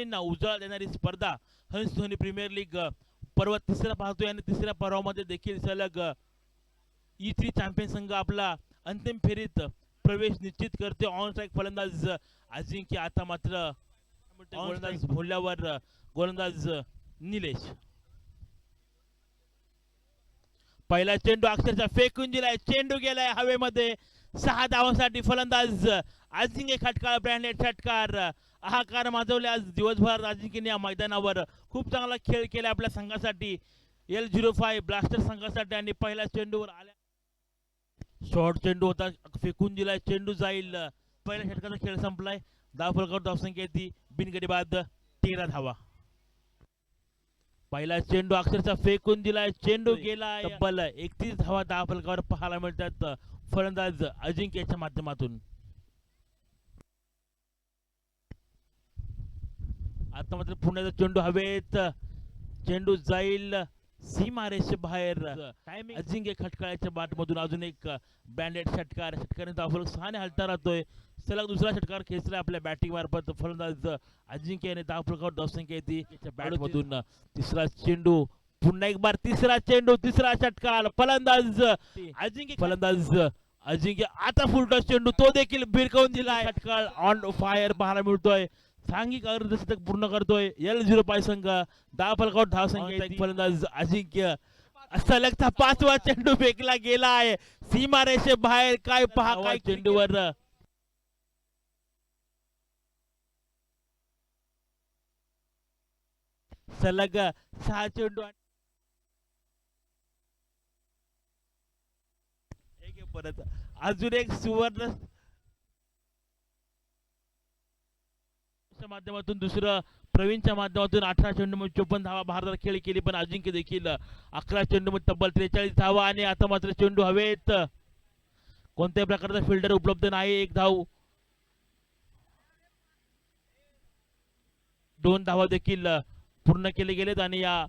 कोहलींना उजाळा देणारी स्पर्धा हंस धोनी प्रीमियर लीग पर्व तिसरा पाहतोय आणि तिसऱ्या पर्वामध्ये देखील सलग E3 चॅम्पियन संघ आपला अंतिम फेरीत प्रवेश निश्चित करते. ऑन स्ट्राईक फलंदाज अजिंक्य, आता मात्र गोलंदाज भोलल्यावर गोलंदाज निलेश. पहिला चेंडू अक्षरशः फेकून दिलाय, चेंडू गेलाय हवेमध्ये. 6 धावांसाठी फलंदाज अजिंक्य खटकार, ब्रँडेड षटकार, हाकार माजवले. आज दिवसभर अजिंक्यने या मैदानावर खूप चांगला खेळ केला आपल्या संघासाठी, L05 ब्लास्टर संघासाठी. आणि पहिल्या चेंडूवर आल्या, शॉर्ट चेंडू होता, फेकून दिलाय, चेंडू जाईल. पहिल्या षटकाचा खेळ संपलाय. धाव फलकावर धावसंख्या येते बिनगडी बाद 13 धावा. पहिला चेंडू अक्षरशः फेकून दिलाय, चेंडू गेलाय. तब्बल 31 धावा धाव फलकावर पाहायला मिळतात फलंदाज अजिंक्यच्या माध्यमातून. आता मात्र पुण्याचा चेंडू हवेत, चेंडू जाईल सीमारेषे बाहेर. अजिंक्य खटकाळ्याच्या बाटमधून अजून एक बँडेड षटकार. षटकाने धावफलक 6 ने हलता राहतोय. सलग दुसरा षटकार खेचला आपल्या बॅटिंग मार्फत फलंदाज अजिंक्यने. धावफलकावर धावसंख्या येते बॅटमधून. तिसरा चेंडू, पुन्हा एक बार तिसरा चेंडू, तिसरा षटकार. फलंदाज अजिंक्य आता फुलटॉस चेंडू, तो देखील भिरकवून दिलाय. षटकार ऑन फायर पाहायला मिळतोय. सांघिक अर्धशतक पूर्ण करतोय L05 संघ. धाव फलकावर धावसंख्या. फलंदाज अजिंक्य, सलगचा 5वा चेंडू फेकला गेलाय सीमारेषे बाहेर. काय पहा, काय चेंडूवर सलग 6 चेंडू. परत अजून एक सुवर्ण माध्यमातून, दुसरं प्रवीणच्या माध्यमातून. 18 चेंडूमध्ये 54 धावा भारताला खेळी केली, पण अजिंक्य देखील 11 चेंडूमध्ये तब्बल 43 धावा. आणि आता मात्र चेंडू हवेत, कोणत्याही प्रकारचा फिल्डर उपलब्ध नाही. 1 धाव, 2 धावा देखील पूर्ण केले गेलेत. आणि या